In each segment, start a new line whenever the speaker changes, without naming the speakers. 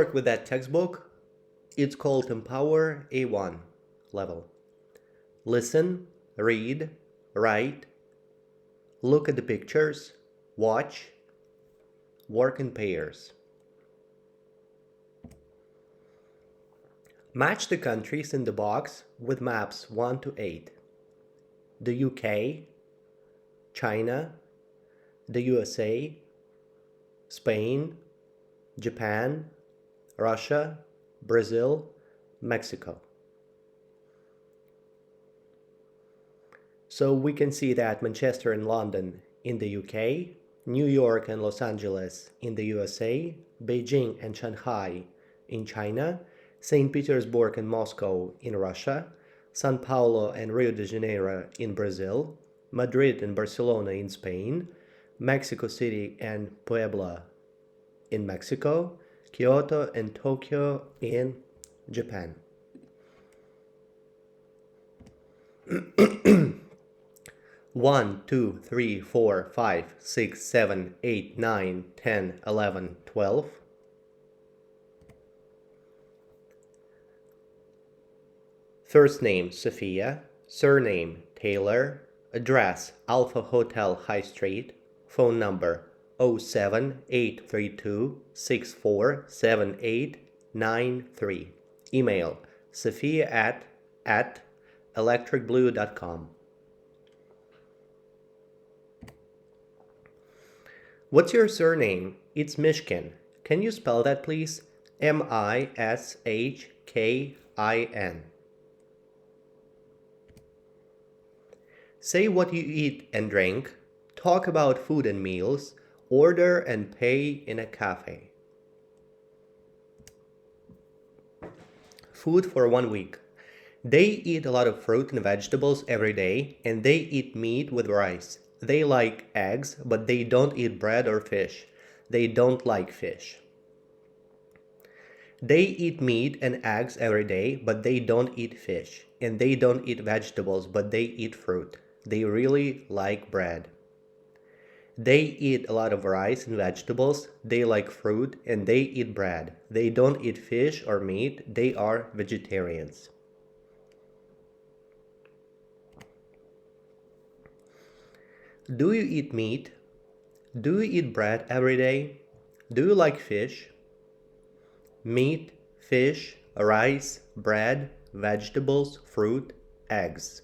Work with that textbook. It's called Empower A1 level. Listen, read, write, look at the pictures, watch, work in pairs. Match the countries in the box with maps 1 to 8. The UK, China, the USA, Spain, Japan, Russia, Brazil, Mexico. So we can see that Manchester and London in the UK, New York and Los Angeles in the USA, Beijing and Shanghai in China, St. Petersburg and Moscow in Russia, São Paulo and Rio de Janeiro in Brazil, Madrid and Barcelona in Spain, Mexico City and Puebla in Mexico, Kyoto and Tokyo in Japan. One, 2, 3, 4, 5, 6, 7, 8, 9, 10, 11, 12. First name, Sophia. Surname, Taylor. Address, Alpha Hotel High Street. Phone number, 07832647893. Email, sophia at electricblue.com. What's your surname? It's Mishkin. Can you spell that, please? Mishkin. Say what you eat and drink. Talk about food and meals. Order and pay in a cafe. Food for 1 week. They eat a lot of fruit and vegetables every day, and they eat meat with rice. They like eggs, but they don't eat bread or fish. They don't like fish. They eat meat and eggs every day, but they don't eat fish. And they don't eat vegetables, but they eat fruit. They really like bread. They eat a lot of rice and vegetables. They like fruit, and they eat bread. They don't eat fish or meat. They are vegetarians. Do you eat meat? Do you eat bread every day? Do you like fish? Meat, fish, rice, bread, vegetables, fruit, eggs.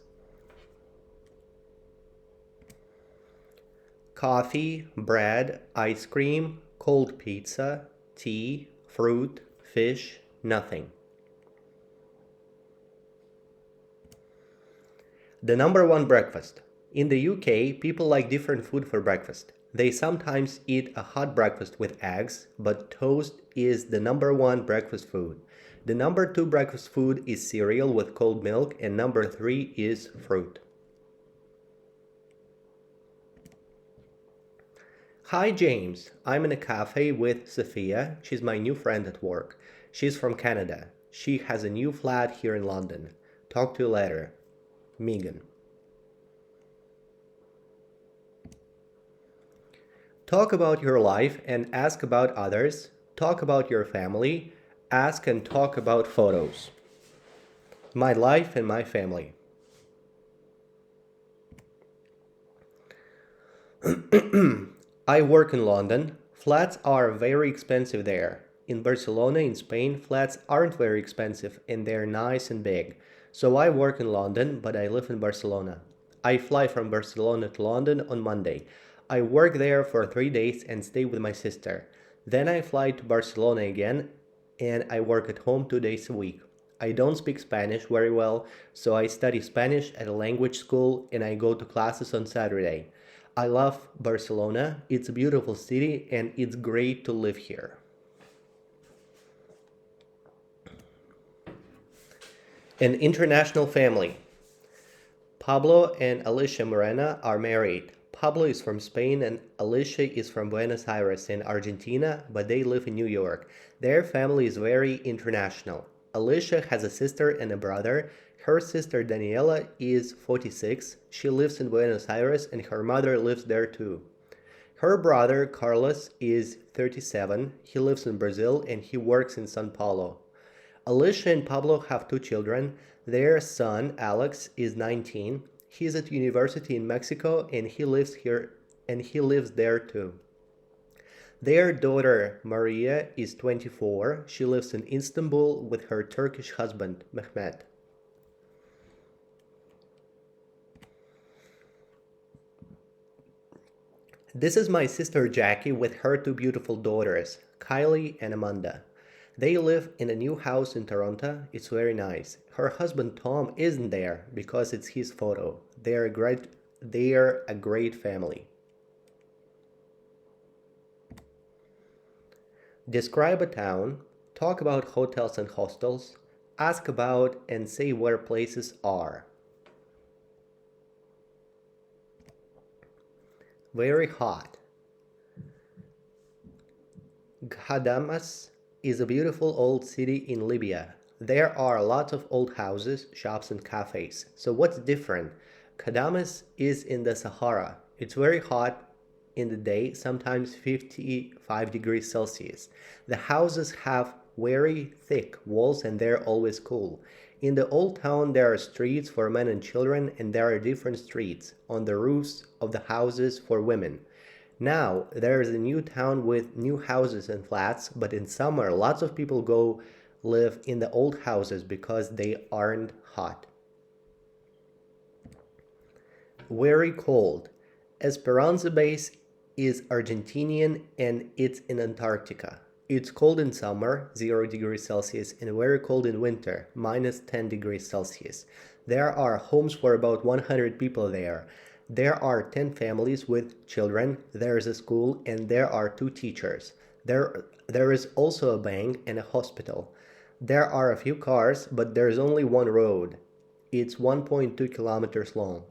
Coffee, bread, ice cream, cold pizza, tea, fruit, fish, nothing. The number one breakfast. In the UK, people like different food for breakfast. They sometimes eat a hot breakfast with eggs, but toast is the number one breakfast food. The number two breakfast food is cereal with cold milk, and number three is fruit. Hi James, I'm in a cafe with Sophia. She's my new friend at work. She's from Canada. She has a new flat here in London. Talk to you later. Megan. Talk about your life and ask about others. Talk about your family. Ask and talk about photos. My life and my family. I work in London. Flats are very expensive there. In Barcelona, in Spain, flats aren't very expensive and they're nice and big. So I work in London, but I live in Barcelona. I fly from Barcelona to London on Monday. I work there for 3 days and stay with my sister. Then I fly to Barcelona again and I work at home 2 days a week. I don't speak Spanish very well, so I study Spanish at a language school and I go to classes on Saturday. I love Barcelona. It's a beautiful city and it's great to live here. An international family. Pablo and Alicia Morena are married. Pablo is from Spain and Alicia is from Buenos Aires in Argentina, but they live in New York. Their family is very international. Alicia has a sister and a brother. Her sister Daniela is 46. She lives in Buenos Aires and her mother lives there too. Her brother Carlos is 37. He lives in Brazil and he works in Sao Paulo. Alicia and Pablo have two children. Their son, Alex, is 19. He's at university in Mexico and he lives there too. Their daughter, Maria, is 24. She lives in Istanbul with her Turkish husband, Mehmet. This is my sister Jackie with her two beautiful daughters, Kylie and Amanda. They live in a new house in Toronto. It's very nice. Her husband Tom isn't there because it's his photo. They are a great family. Describe a town, talk about hotels and hostels, ask about and say where places are. Very hot. Ghadamas is a beautiful old city in Libya. There are lots of old houses, shops, and cafes. So, what's different? Ghadames is in the Sahara. It's very hot in the day, sometimes 55 degrees Celsius. The houses have very thick walls and they're always cool. In the old town, there are streets for men and children, and there are different streets on the roofs of the houses for women. Now, there is a new town with new houses and flats, but in summer, lots of people go live in the old houses because they aren't hot. Very cold. Esperanza Base is Argentinian and it's in Antarctica. It's cold in summer, 0 degrees Celsius, and very cold in winter, minus 10 degrees Celsius. There are homes for about 100 people there. There are 10 families with children, there is a school, and there are two teachers. There is also a bank and a hospital. There are a few cars, but there's only one road. It's 1.2 kilometers long.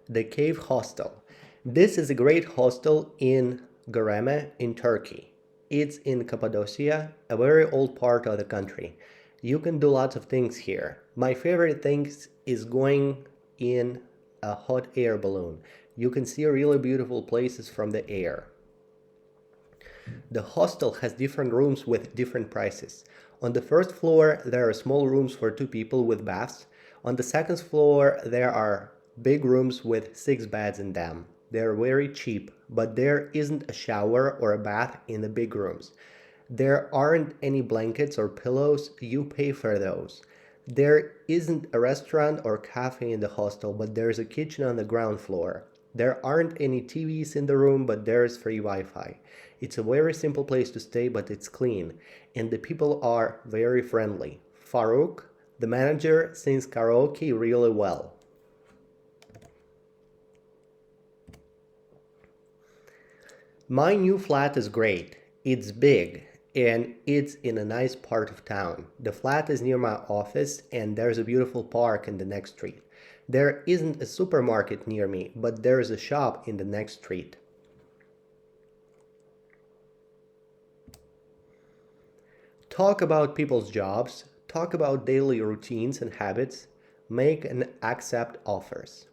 The Cave Hostel. This is a great hostel in Göreme in Turkey. It's in Cappadocia, a very old part of the country. You can do lots of things here. My favorite things is going in a hot air balloon. You can see really beautiful places from the air. The hostel has different rooms with different prices. On the first floor, there are small rooms for two people with baths. On the second floor, there are big rooms with six beds in them. They're very cheap, but there isn't a shower or a bath in the big rooms. There aren't any blankets or pillows, you pay for those. There isn't a restaurant or cafe in the hostel, but there's a kitchen on the ground floor. There aren't any TVs in the room, but there's free Wi Fi. It's a very simple place to stay, but it's clean, and the people are very friendly. Farouk, the manager, sings karaoke really well. My new flat is great. It's big and it's in a nice part of town. The flat is near my office and there's a beautiful park in the next street. There isn't a supermarket near me, but there's a shop in the next street. Talk about people's jobs, talk about daily routines and habits, make and accept offers.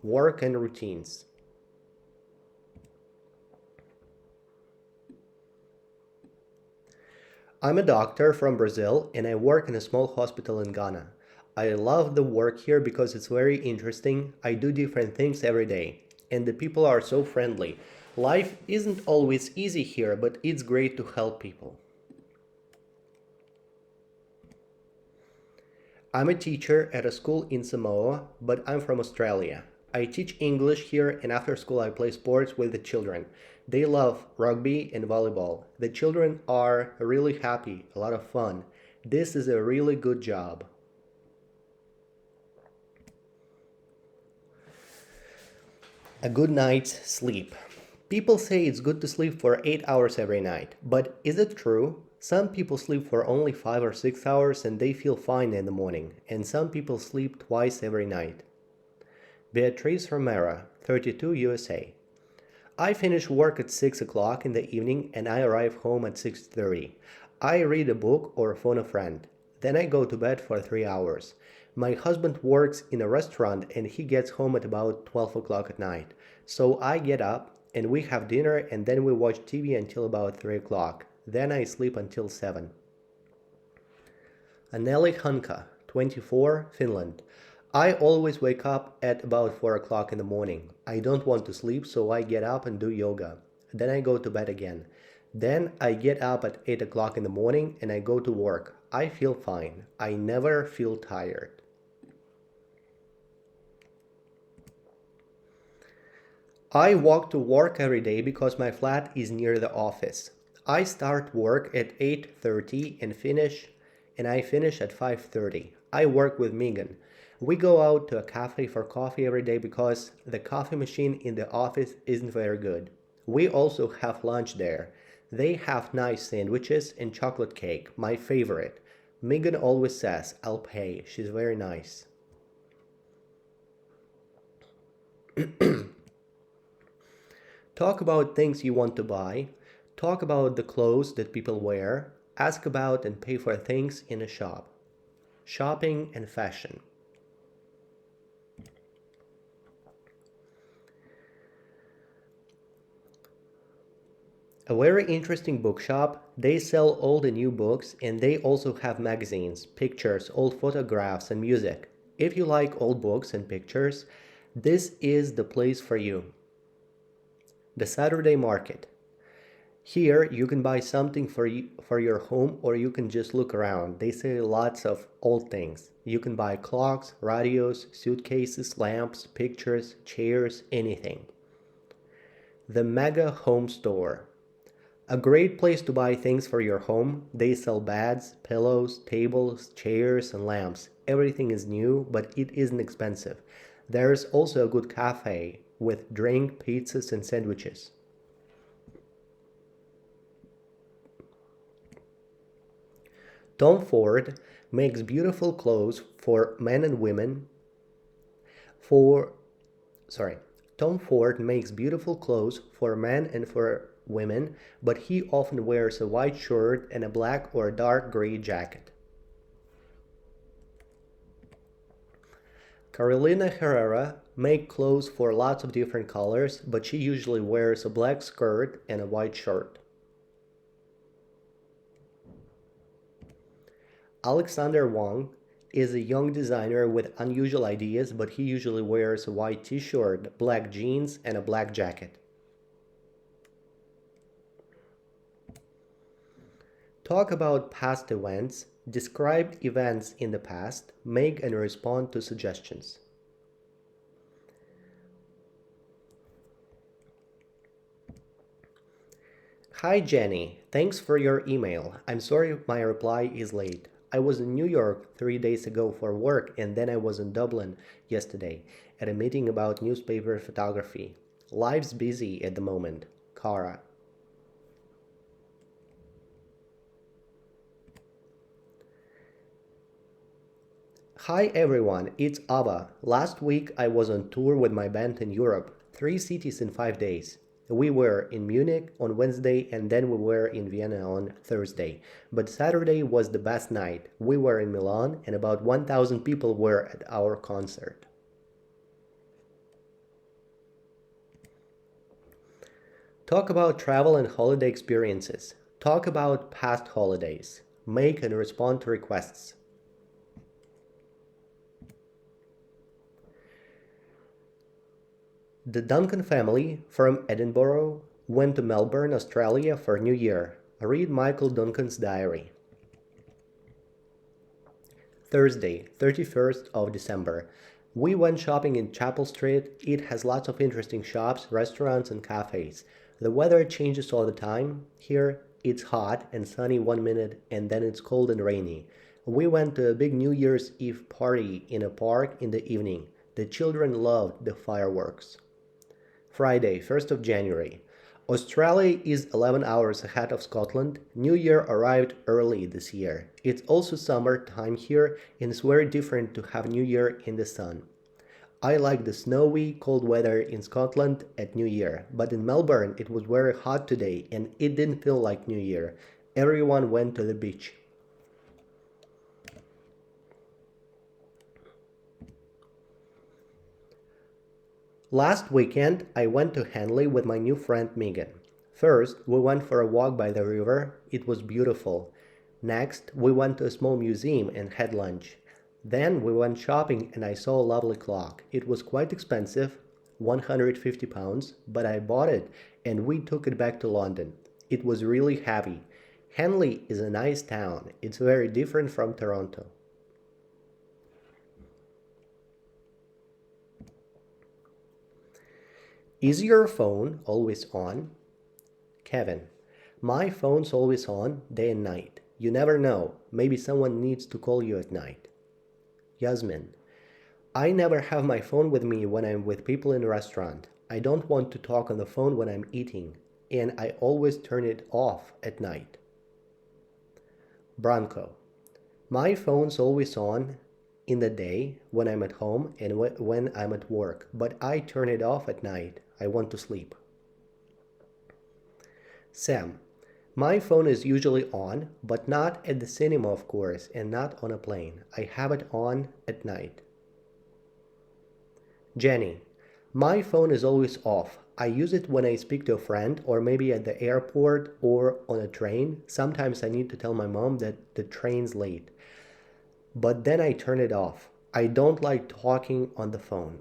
Work and routines. I'm a doctor from Brazil and I work in a small hospital in Ghana. I love the work here because it's very interesting. I do different things every day, and the people are so friendly. Life isn't always easy here, but it's great to help people. I'm a teacher at a school in Samoa, but I'm from Australia. I teach English here, and after school, I play sports with the children. They love rugby and volleyball. The children are really happy, a lot of fun. This is a really good job. A good night's sleep. People say it's good to sleep for 8 hours every night, but is it true? Some people sleep for only 5 or 6 hours and they feel fine in the morning, and some people sleep twice every night. Beatriz Romero, 32, USA. I finish work at 6 o'clock in the evening and I arrive home at 6:30. I read a book or phone a friend. Then I go to bed for 3 hours. My husband works in a restaurant and he gets home at about 12 o'clock at night. So I get up and we have dinner and then we watch TV until about 3 o'clock. Then I sleep until 7. Anneli Hanka, 24, Finland. I always wake up at about 4 o'clock in the morning. I don't want to sleep, so I get up and do yoga. Then I go to bed again. Then I get up at 8 o'clock in the morning and I go to work. I feel fine. I never feel tired. I walk to work every day because my flat is near the office. I start work at 8:30 and I finish at 5:30. I work with Megan. We go out to a cafe for coffee every day because the coffee machine in the office isn't very good. We also have lunch there. They have nice sandwiches and chocolate cake, my favorite. Megan always says, I'll pay. She's very nice. Talk about things you want to buy. Talk about the clothes that people wear. Ask about and pay for things in a shop. Shopping and fashion. A very interesting bookshop. They sell old and new books and they also have magazines, pictures, old photographs, and music. If you like old books and pictures, this is the place for you. The Saturday Market. Here you can buy something for your home or you can just look around. They sell lots of old things. You can buy clocks, radios, suitcases, lamps, pictures, chairs, anything. The Mega Home Store. A great place to buy things for your home. They sell beds, pillows, tables, chairs, and lamps. Everything is new, but it isn't expensive. There is also a good cafe with drink, pizzas, and sandwiches. Tom Ford makes beautiful clothes for men and women. For sorry, Tom Ford makes beautiful clothes for men and for women, but he often wears a white shirt and a black or dark gray jacket. Carolina Herrera makes clothes for lots of different colors, but she usually wears a black skirt and a white shirt. Alexander Wang is a young designer with unusual ideas, but he usually wears a white t-shirt, black jeans, and a black jacket. Talk about past events, describe events in the past, make and respond to suggestions. Hi Jenny, thanks for your email. I'm sorry my reply is late. I was in New York 3 days ago for work and then I was in Dublin yesterday at a meeting about newspaper photography. Life's busy at the moment. Cara. Hi everyone, it's Ava. Last week I was on tour with my band in Europe, 3 cities in 5 days. We were in Munich on Wednesday and then we were in Vienna on Thursday. But Saturday was the best night. We were in Milan and about 1,000 people were at our concert. Talk about travel and holiday experiences. Talk about past holidays. Make and respond to requests. The Duncan family from Edinburgh went to Melbourne, Australia for New Year. Read Michael Duncan's diary. Thursday, 31st of December. We went shopping in Chapel Street. It has lots of interesting shops, restaurants, and cafes. The weather changes all the time. Here, it's hot and sunny 1 minute, and then it's cold and rainy. We went to a big New Year's Eve party in a park in the evening. The children loved the fireworks. Friday, 1st of January. Australia is 11 hours ahead of Scotland. New Year arrived early this year. It's also summer time here and it's very different to have New Year in the sun. I like the snowy, cold weather in Scotland at New Year, but in Melbourne it was very hot today and it didn't feel like New Year. Everyone went to the beach. Last weekend, I went to Henley with my new friend Megan. First, we went for a walk by the river. It was beautiful. Next, we went to a small museum and had lunch. Then we went shopping and I saw a lovely clock. It was quite expensive, £150, but I bought it and we took it back to London. It was really heavy. Henley is a nice town. It's very different from Toronto. Is your phone always on? Kevin. My phone's always on, day and night. You never know. Maybe someone needs to call you at night. Yasmin. I never have my phone with me when I'm with people in a restaurant. I don't want to talk on the phone when I'm eating, and I always turn it off at night. Branko. My phone's always on in the day when I'm at home and when I'm at work, but I turn it off at night. I want to sleep. Sam. My phone is usually on, but not at the cinema, of course, and not on a plane. I have it on at night. Jenny. My phone is always off. I use it when I speak to a friend or maybe at the airport or on a train. Sometimes I need to tell my mom that the train's late. But then I turn it off. I don't like talking on the phone.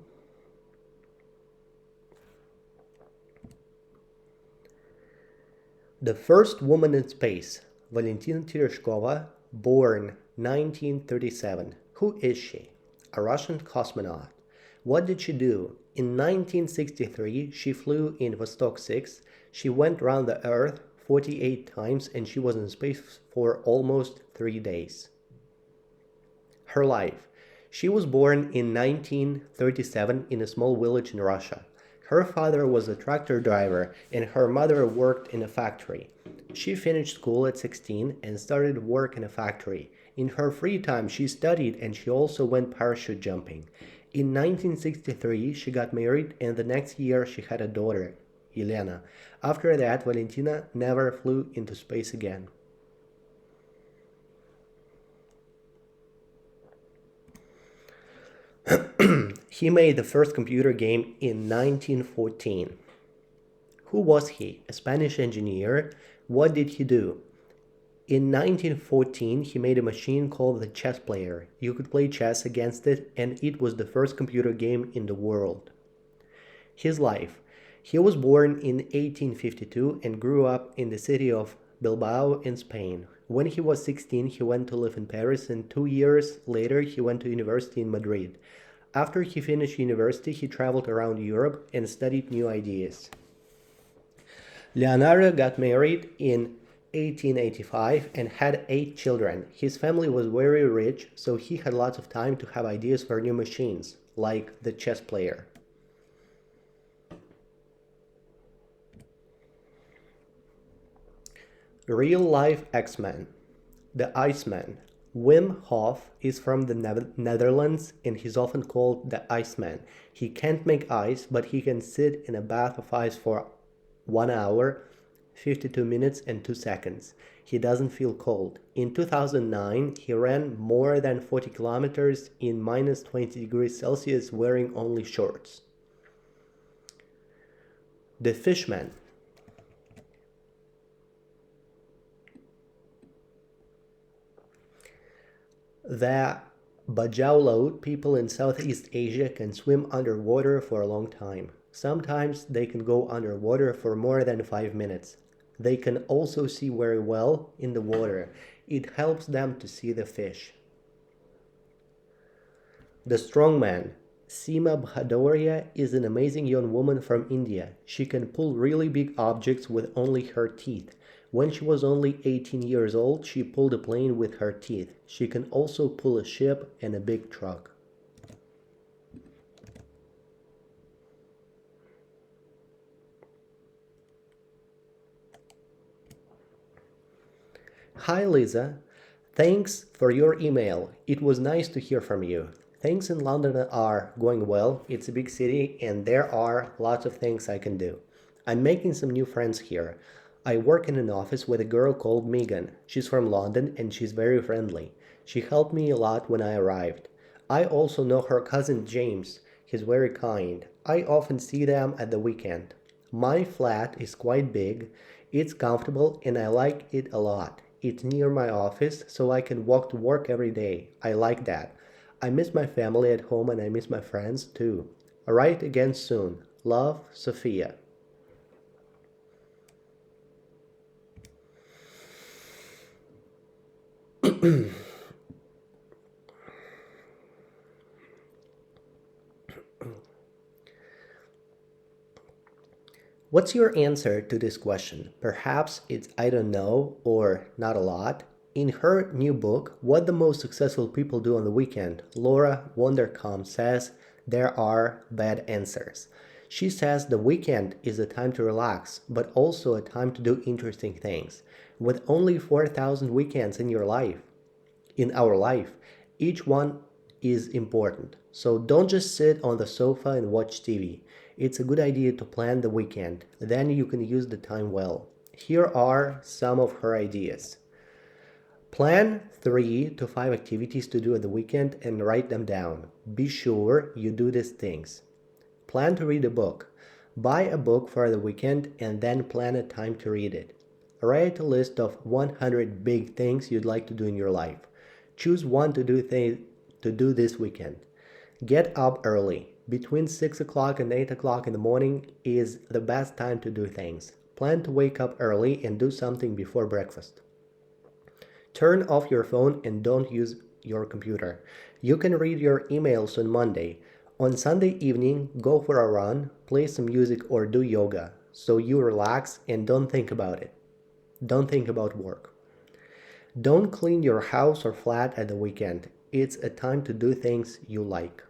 The first woman in space, Valentina Tereshkova, born 1937. Who is she? A Russian cosmonaut. What did she do? In 1963, she flew in Vostok 6. She went around the Earth 48 times and she was in space for almost 3 days. Her life. She was born in 1937 in a small village in Russia. Her father was a tractor driver and her mother worked in a factory. She finished school at 16 and started work in a factory. In her free time, she studied and she also went parachute jumping. In 1963, she got married and the next year she had a daughter, Elena. After that, Valentina never flew into space again. He made the first computer game in 1914. Who was he? A Spanish engineer? What did he do? In 1914, he made a machine called the Chess Player. You could play chess against it, and it was the first computer game in the world. His life. He was born in 1852 and grew up in the city of Bilbao in Spain. When he was 16, he went to live in Paris, and 2 years later, he went to university in Madrid. After he finished university, he traveled around Europe and studied new ideas. Leonardo got married in 1885 and had 8 children. His family was very rich, so he had lots of time to have ideas for new machines, like the Chess Player. Real life X-Men. The Iceman. Wim Hof is from the Netherlands and he's often called the Iceman. He can't make ice, but he can sit in a bath of ice for 1 hour, 52 minutes and 2 seconds. He doesn't feel cold. In 2009, he ran more than 40 kilometers in minus 20 degrees Celsius wearing only shorts. The Fishman. The Bajau people in Southeast Asia can swim underwater for a long time. Sometimes they can go underwater for more than 5 minutes. They can also see very well in the water. It helps them to see the fish. The Strongman. Seema Bhadoria is an amazing young woman from India. She can pull really big objects with only her teeth. When she was only 18 years old, she pulled a plane with her teeth. She can also pull a ship and a big truck. Hi Lisa, thanks for your email. It was nice to hear from you. Things in London are going well. It's a big city and there are lots of things I can do. I'm making some new friends here. I work in an office with a girl called Megan. She's from London and she's very friendly. She helped me a lot when I arrived. I also know her cousin James. He's very kind. I often see them at the weekend. My flat is quite big, it's comfortable, and I like it a lot. It's near my office, so I can walk to work every day. I like that. I miss my family at home and I miss my friends too. Write again soon. Love, Sophia. What's your answer to this question? Perhaps it's I don't know or not a lot. In her new book, What the Most Successful People Do on the Weekend, Laura Wondercombe says there are bad answers. She says the weekend is a time to relax, but also a time to do interesting things. With only 4,000 weekends in our life, each one is important. So don't just sit on the sofa and watch TV. It's a good idea to plan the weekend, then you can use the time well. Here are some of her ideas. Plan 3 to 5 activities to do at the weekend and write them down. Be sure you do these things. Plan to read a book. Buy a book for the weekend and then plan a time to read it. Write a list of 100 big things you'd like to do in your life. Choose one to do this weekend. Get up early. Between 6 o'clock and 8 o'clock in the morning is the best time to do things. Plan to wake up early and do something before breakfast. Turn off your phone and don't use your computer. You can read your emails on Monday. On Sunday evening, go for a run, play some music, or do yoga so you relax and don't think about it. Don't think about work. Don't clean your house or flat at the weekend. It's a time to do things you like.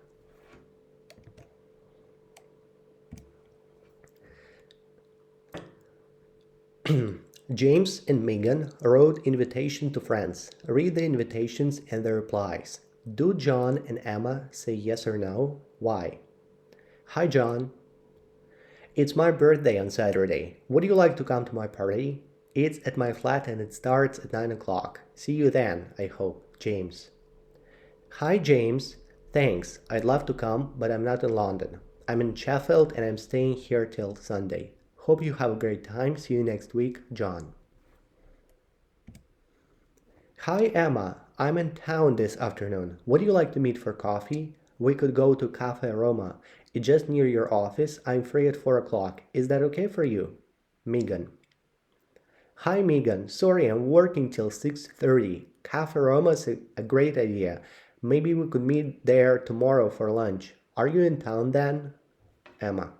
James and Megan wrote invitation to friends. Read the invitations and the replies. Do John and Emma say yes or no? Why? Hi John. It's my birthday on Saturday. Would you like to come to my party? It's at my flat and it starts at 9 o'clock. See you then, I hope. James. Hi James. Thanks. I'd love to come, but I'm not in London. I'm in Sheffield and I'm staying here till Sunday. Hope you have a great time. See you next week, John. Hi Emma, I'm in town this afternoon. Would you like to meet for coffee? We could go to Cafe Roma. It's just near your office. I'm free at 4 o'clock. Is that okay for you? Megan. Hi Megan, sorry I'm working till 6:30. Cafe Roma is a great idea. Maybe we could meet there tomorrow for lunch. Are you in town then? Emma.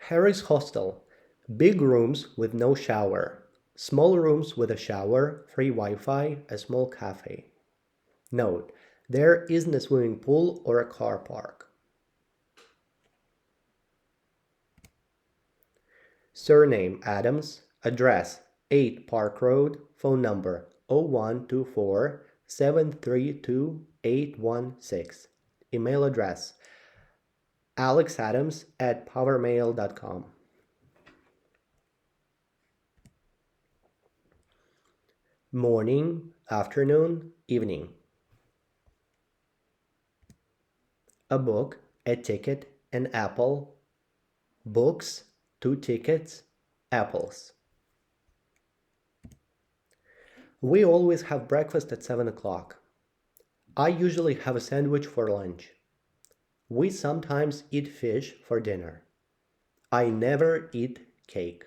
Harry's Hostel. Big rooms with no shower. Small rooms with a shower, free Wi-Fi, a small cafe. Note, there isn't a swimming pool or a car park. Surname Adams. Address 8 Park Road. Phone number 0124 732 816. Email address alexadams@powermail.com. Morning, afternoon, evening. A book, a ticket, an apple. Books, 2 tickets, apples. We always have breakfast at 7 o'clock. I usually have a sandwich for lunch. We sometimes eat fish for dinner. I never eat cake.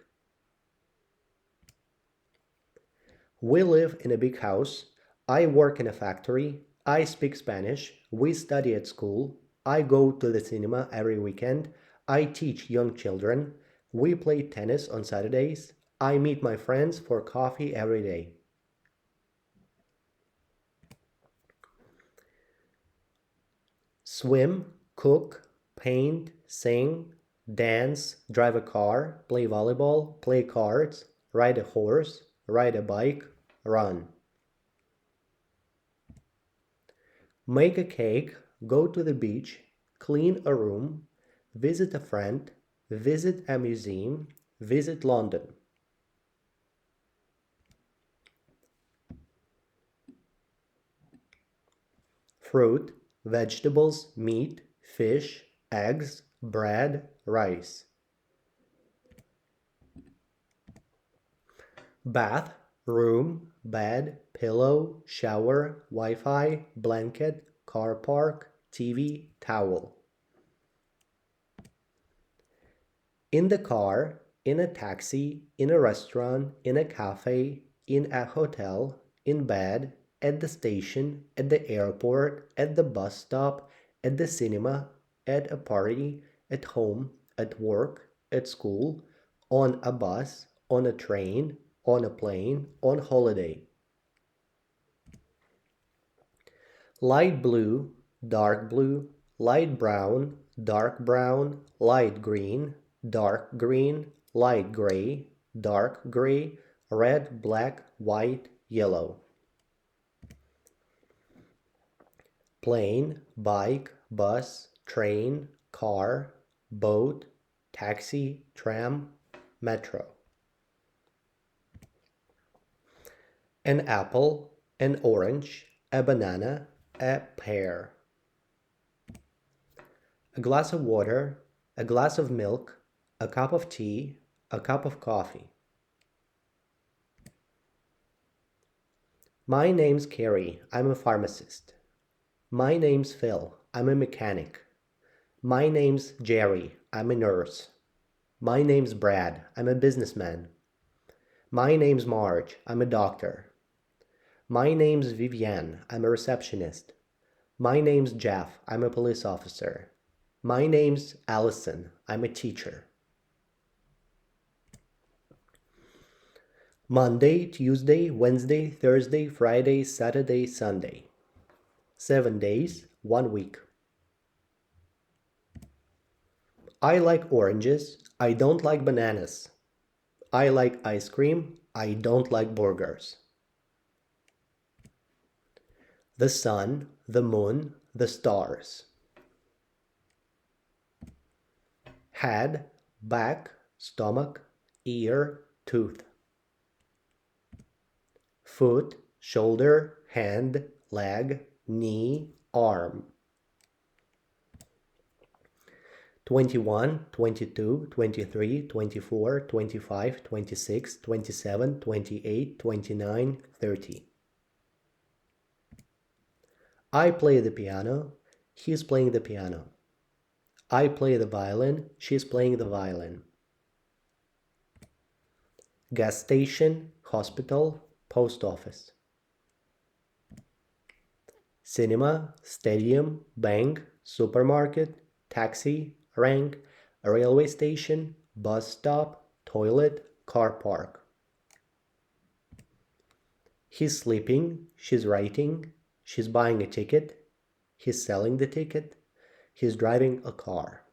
We live in a big house. I work in a factory. I speak Spanish. We study at school. I go to the cinema every weekend. I teach young children. We play tennis on Saturdays. I meet my friends for coffee every day. Swim, cook, paint, sing, dance, drive a car, play volleyball, play cards, ride a horse, ride a bike, run. Make a cake, go to the beach, clean a room, visit a friend, visit a museum, visit London. Fruit, vegetables, meat, fish, eggs, bread, rice. Bath, room, bed, pillow, shower, Wi-Fi, blanket, car park, TV, towel. In the car, in a taxi, in a restaurant, in a cafe, in a hotel, in bed, at the station, at the airport, at the bus stop, at the cinema, at a party, at home, at work, at school, on a bus, on a train, on a plane, on holiday. Light blue, dark blue, light brown, dark brown, light green, dark green, light gray, dark gray, red, black, white, yellow. Plane, bike, bus, train, car, boat, taxi, tram, metro. An apple, an orange, a banana, a pear. A glass of water, a glass of milk, a cup of tea, a cup of coffee. My name's Carrie, I'm a pharmacist. My name's Phil, I'm a mechanic. My name's Jerry, I'm a nurse. My name's Brad, I'm a businessman. My name's Marge, I'm a doctor. My name's Vivienne, I'm a receptionist. My name's Jeff, I'm a police officer. My name's Allison, I'm a teacher. Monday, Tuesday, Wednesday, Thursday, Friday, Saturday, Sunday. 7 days, 1 week. I like oranges, I don't like bananas. I like ice cream, I don't like burgers. The sun, the moon, the stars. Head, back, stomach, ear, tooth. Foot, shoulder, hand, leg, knee, arm. 21, 22, 23, 24, 25, 26, 27, 28, 29, 30. I play the piano, he's playing the piano. I play the violin, she's playing the violin. Gas station, hospital, post office. Cinema, stadium, bank, supermarket, taxi, rank, railway station, bus stop, toilet, car park. He's sleeping, she's writing, she's buying a ticket, he's selling the ticket, he's driving a car.